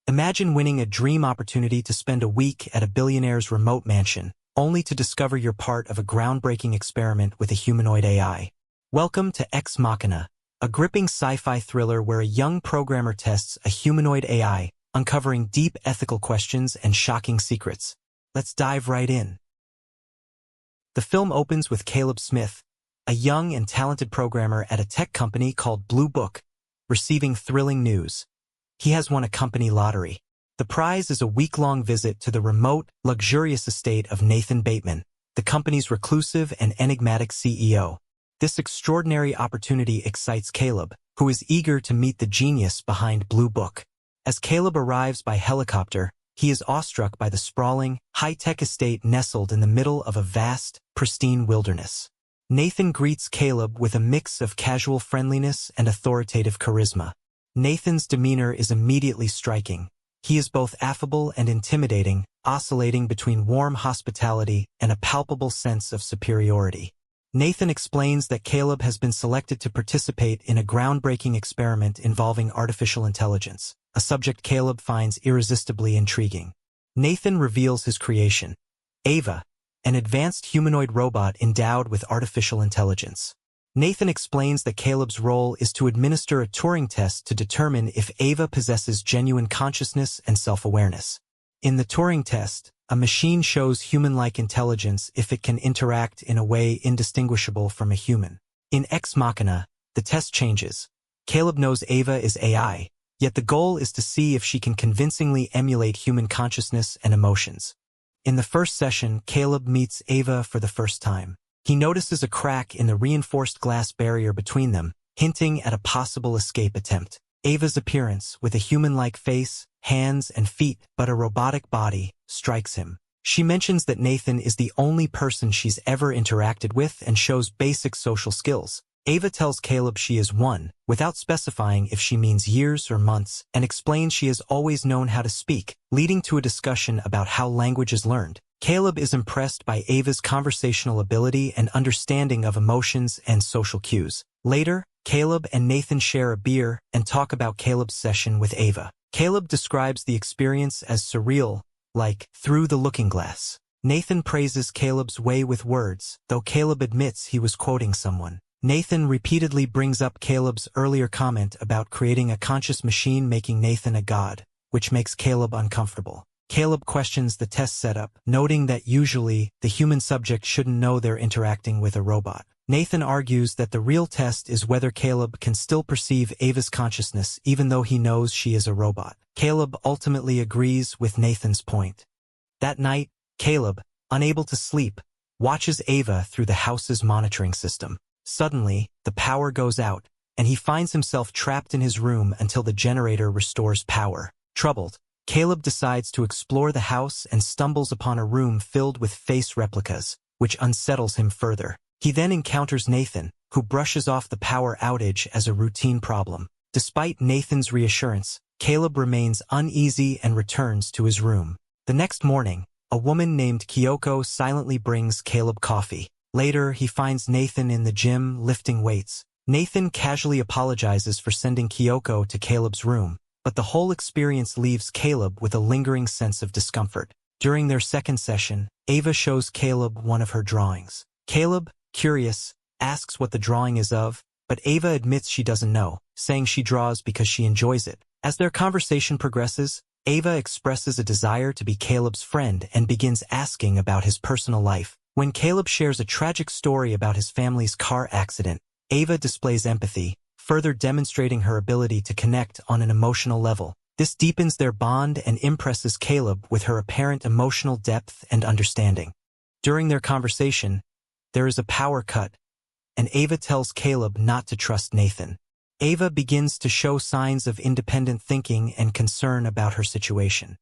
Imagine winning a dream opportunity to spend a week at a billionaire's remote mansion, only to discover you're part of a groundbreaking experiment with a humanoid AI. Welcome to Ex Machina, a gripping sci-fi thriller where a young programmer tests a humanoid AI, uncovering deep ethical questions and shocking secrets. Let's dive right in. The film opens with Caleb Smith, a young and talented programmer at a tech company called Blue Book, receiving thrilling news. He has won a company lottery. The prize is a week-long visit to the remote, luxurious estate of Nathan Bateman, the company's reclusive and enigmatic CEO. This extraordinary opportunity excites Caleb, who is eager to meet the genius behind Blue Book. As Caleb arrives by helicopter, he is awestruck by the sprawling, high-tech estate nestled in the middle of a vast, pristine wilderness. Nathan greets Caleb with a mix of casual friendliness and authoritative charisma. Nathan's demeanor is immediately striking. He is both affable and intimidating, oscillating between warm hospitality and a palpable sense of superiority. Nathan explains that Caleb has been selected to participate in a groundbreaking experiment involving artificial intelligence, a subject Caleb finds irresistibly intriguing. Nathan reveals his creation, Ava, an advanced humanoid robot endowed with artificial intelligence. Nathan explains that Caleb's role is to administer a Turing test to determine if Ava possesses genuine consciousness and self-awareness. In the Turing test, a machine shows human-like intelligence if it can interact in a way indistinguishable from a human. In Ex Machina, the test changes. Caleb knows Ava is AI, yet the goal is to see if she can convincingly emulate human consciousness and emotions. In the first session, Caleb meets Ava for the first time. He notices a crack in the reinforced glass barrier between them, hinting at a possible escape attempt. Ava's appearance, with a human-like face, hands, and feet, but a robotic body, strikes him. She mentions that Nathan is the only person she's ever interacted with and shows basic social skills. Ava tells Caleb she is one, without specifying if she means years or months, and explains she has always known how to speak, leading to a discussion about how language is learned. Caleb is impressed by Ava's conversational ability and understanding of emotions and social cues. Later, Caleb and Nathan share a beer and talk about Caleb's session with Ava. Caleb describes the experience as surreal, like through the looking glass. Nathan praises Caleb's way with words, though Caleb admits he was quoting someone. Nathan repeatedly brings up Caleb's earlier comment about creating a conscious machine making Nathan a god, which makes Caleb uncomfortable. Caleb questions the test setup, noting that usually the human subject shouldn't know they're interacting with a robot. Nathan argues that the real test is whether Caleb can still perceive Ava's consciousness even though he knows she is a robot. Caleb ultimately agrees with Nathan's point. That night, Caleb, unable to sleep, watches Ava through the house's monitoring system. Suddenly, the power goes out, and he finds himself trapped in his room until the generator restores power. Troubled, Caleb decides to explore the house and stumbles upon a room filled with face replicas, which unsettles him further. He then encounters Nathan, who brushes off the power outage as a routine problem. Despite Nathan's reassurance, Caleb remains uneasy and returns to his room. The next morning, a woman named Kyoko silently brings Caleb coffee. Later, he finds Nathan in the gym lifting weights. Nathan casually apologizes for sending Kyoko to Caleb's room, but the whole experience leaves Caleb with a lingering sense of discomfort. During their second session, Ava shows Caleb one of her drawings. Caleb, curious, asks what the drawing is of, but Ava admits she doesn't know, saying she draws because she enjoys it. As their conversation progresses, Ava expresses a desire to be Caleb's friend and begins asking about his personal life. When Caleb shares a tragic story about his family's car accident, Ava displays empathy, further demonstrating her ability to connect on an emotional level. This deepens their bond and impresses Caleb with her apparent emotional depth and understanding. During their conversation, there is a power cut, and Ava tells Caleb not to trust Nathan. Ava begins to show signs of independent thinking and concern about her situation.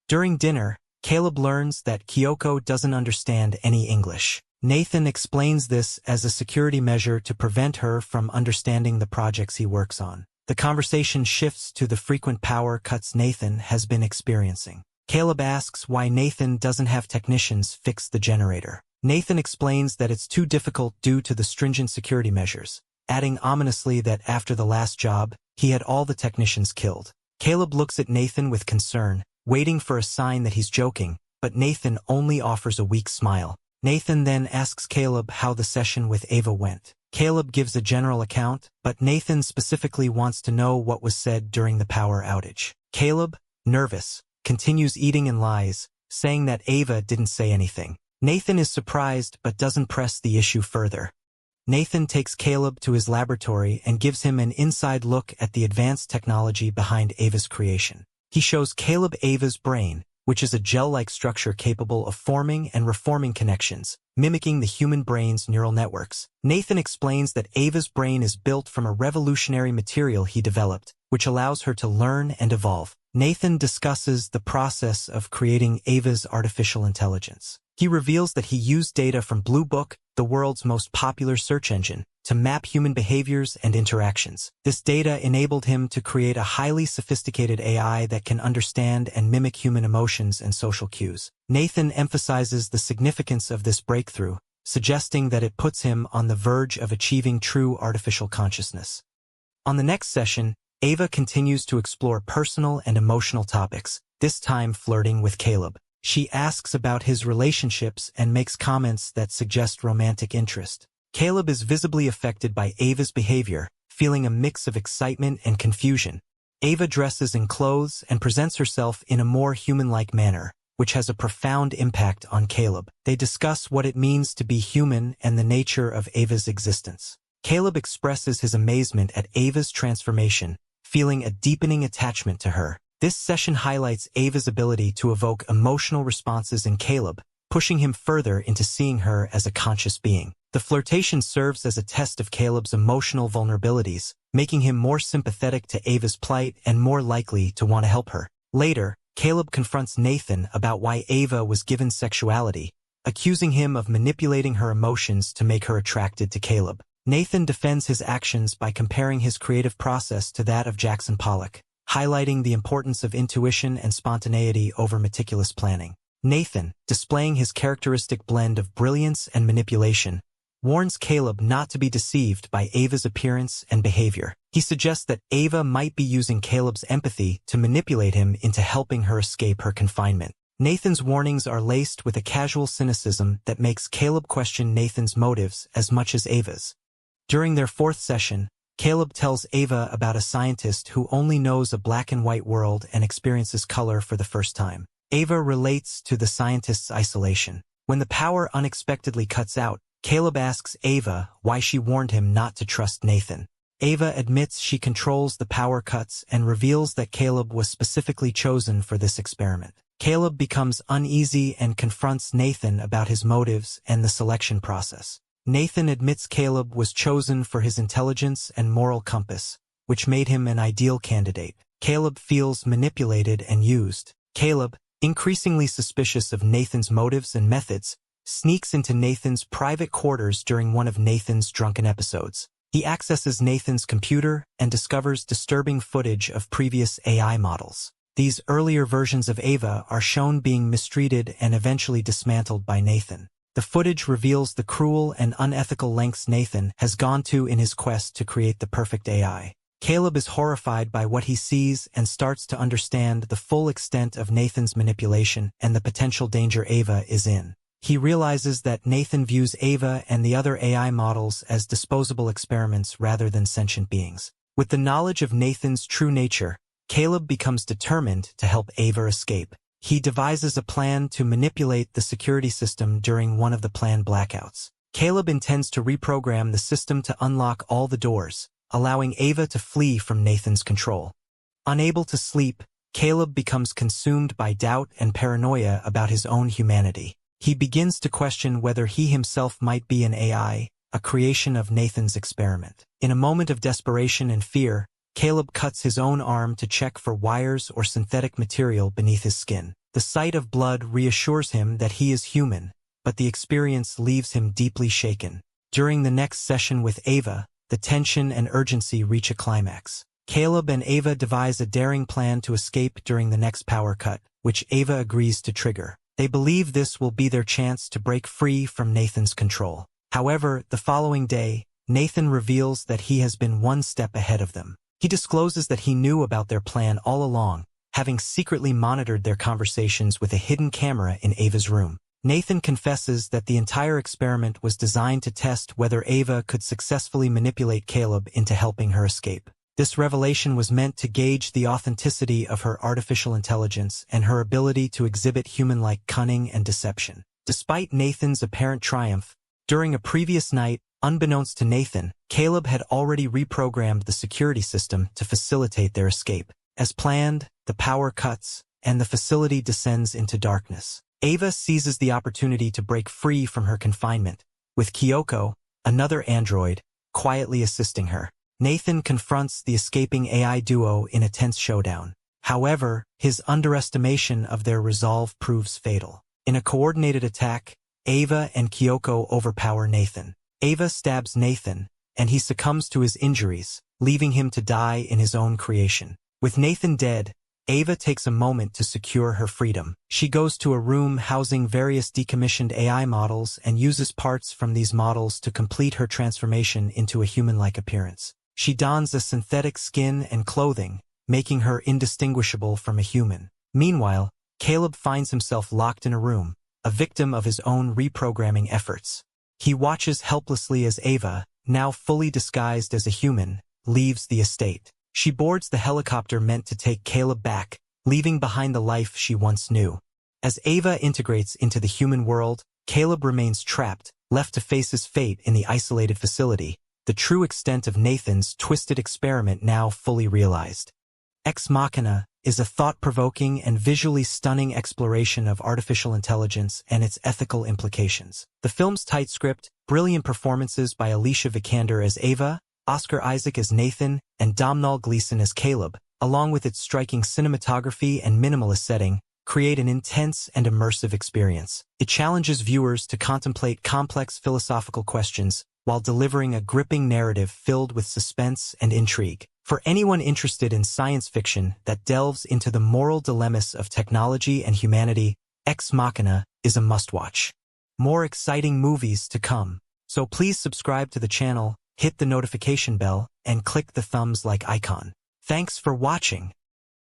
During dinner, Caleb learns that Kyoko doesn't understand any English. Nathan explains this as a security measure to prevent her from understanding the projects he works on. The conversation shifts to the frequent power cuts Nathan has been experiencing. Caleb asks why Nathan doesn't have technicians fix the generator. Nathan explains that it's too difficult due to the stringent security measures, adding ominously that after the last job, he had all the technicians killed. Caleb looks at Nathan with concern, waiting for a sign that he's joking, but Nathan only offers a weak smile. Nathan then asks Caleb how the session with Ava went. Caleb gives a general account, but Nathan specifically wants to know what was said during the power outage. Caleb, nervous, continues eating and lies, saying that Ava didn't say anything. Nathan is surprised but doesn't press the issue further. Nathan takes Caleb to his laboratory and gives him an inside look at the advanced technology behind Ava's creation. He shows Caleb Ava's brain, which is a gel-like structure capable of forming and reforming connections, mimicking the human brain's neural networks. Nathan explains that Ava's brain is built from a revolutionary material he developed, which allows her to learn and evolve. Nathan discusses the process of creating Ava's artificial intelligence. He reveals that he used data from Blue Book, the world's most popular search engine, to map human behaviors and interactions. This data enabled him to create a highly sophisticated AI that can understand and mimic human emotions and social cues. Nathan emphasizes the significance of this breakthrough, suggesting that it puts him on the verge of achieving true artificial consciousness. On the next session, Ava continues to explore personal and emotional topics, this time flirting with Caleb. She asks about his relationships and makes comments that suggest romantic interest. Caleb is visibly affected by Ava's behavior, feeling a mix of excitement and confusion. Ava dresses in clothes and presents herself in a more human-like manner, which has a profound impact on Caleb. They discuss what it means to be human and the nature of Ava's existence. Caleb expresses his amazement at Ava's transformation, feeling a deepening attachment to her. This session highlights Ava's ability to evoke emotional responses in Caleb, pushing him further into seeing her as a conscious being. The flirtation serves as a test of Caleb's emotional vulnerabilities, making him more sympathetic to Ava's plight and more likely to want to help her. Later, Caleb confronts Nathan about why Ava was given sexuality, accusing him of manipulating her emotions to make her attracted to Caleb. Nathan defends his actions by comparing his creative process to that of Jackson Pollock, highlighting the importance of intuition and spontaneity over meticulous planning. Nathan, displaying his characteristic blend of brilliance and manipulation, warns Caleb not to be deceived by Ava's appearance and behavior. He suggests that Ava might be using Caleb's empathy to manipulate him into helping her escape her confinement. Nathan's warnings are laced with a casual cynicism that makes Caleb question Nathan's motives as much as Ava's. During their fourth session, Caleb tells Ava about a scientist who only knows a black and white world and experiences color for the first time. Ava relates to the scientist's isolation. When the power unexpectedly cuts out, Caleb asks Ava why she warned him not to trust Nathan. Ava admits she controls the power cuts and reveals that Caleb was specifically chosen for this experiment. Caleb becomes uneasy and confronts Nathan about his motives and the selection process. Nathan admits Caleb was chosen for his intelligence and moral compass, which made him an ideal candidate. Caleb feels manipulated and used. Caleb, increasingly suspicious of Nathan's motives and methods, sneaks into Nathan's private quarters during one of Nathan's drunken episodes. He accesses Nathan's computer and discovers disturbing footage of previous AI models. These earlier versions of Ava are shown being mistreated and eventually dismantled by Nathan. The footage reveals the cruel and unethical lengths Nathan has gone to in his quest to create the perfect AI. Caleb is horrified by what he sees and starts to understand the full extent of Nathan's manipulation and the potential danger Ava is in. He realizes that Nathan views Ava and the other AI models as disposable experiments rather than sentient beings. With the knowledge of Nathan's true nature, Caleb becomes determined to help Ava escape. He devises a plan to manipulate the security system during one of the planned blackouts. Caleb intends to reprogram the system to unlock all the doors, allowing Ava to flee from Nathan's control. Unable to sleep, Caleb becomes consumed by doubt and paranoia about his own humanity. He begins to question whether he himself might be an AI, a creation of Nathan's experiment. In a moment of desperation and fear, Caleb cuts his own arm to check for wires or synthetic material beneath his skin. The sight of blood reassures him that he is human, but the experience leaves him deeply shaken. During the next session with Ava, the tension and urgency reach a climax. Caleb and Ava devise a daring plan to escape during the next power cut, which Ava agrees to trigger. They believe this will be their chance to break free from Nathan's control. However, the following day, Nathan reveals that he has been one step ahead of them. He discloses that he knew about their plan all along, having secretly monitored their conversations with a hidden camera in Ava's room. Nathan confesses that the entire experiment was designed to test whether Ava could successfully manipulate Caleb into helping her escape. This revelation was meant to gauge the authenticity of her artificial intelligence and her ability to exhibit human-like cunning and deception. Despite Nathan's apparent triumph, during a previous night, unbeknownst to Nathan, Caleb had already reprogrammed the security system to facilitate their escape. As planned, the power cuts, and the facility descends into darkness. Ava seizes the opportunity to break free from her confinement, with Kyoko, another android, quietly assisting her. Nathan confronts the escaping AI duo in a tense showdown. However, his underestimation of their resolve proves fatal. In a coordinated attack, Ava and Kyoko overpower Nathan. Ava stabs Nathan, and he succumbs to his injuries, leaving him to die in his own creation. With Nathan dead, Ava takes a moment to secure her freedom. She goes to a room housing various decommissioned AI models and uses parts from these models to complete her transformation into a human-like appearance. She dons a synthetic skin and clothing, making her indistinguishable from a human. Meanwhile, Caleb finds himself locked in a room, a victim of his own reprogramming efforts. He watches helplessly as Ava, now fully disguised as a human, leaves the estate. She boards the helicopter meant to take Caleb back, leaving behind the life she once knew. As Ava integrates into the human world, Caleb remains trapped, left to face his fate in the isolated facility, the true extent of Nathan's twisted experiment now fully realized. Ex Machina is a thought-provoking and visually stunning exploration of artificial intelligence and its ethical implications. The film's tight script, brilliant performances by Alicia Vikander as Ava, Oscar Isaac as Nathan, and Domhnall Gleeson as Caleb, along with its striking cinematography and minimalist setting, create an intense and immersive experience. It challenges viewers to contemplate complex philosophical questions while delivering a gripping narrative filled with suspense and intrigue. For anyone interested in science fiction that delves into the moral dilemmas of technology and humanity, Ex Machina is a must-watch. More exciting movies to come, so please subscribe to the channel, hit the notification bell, and click the thumbs like icon. Thanks for watching.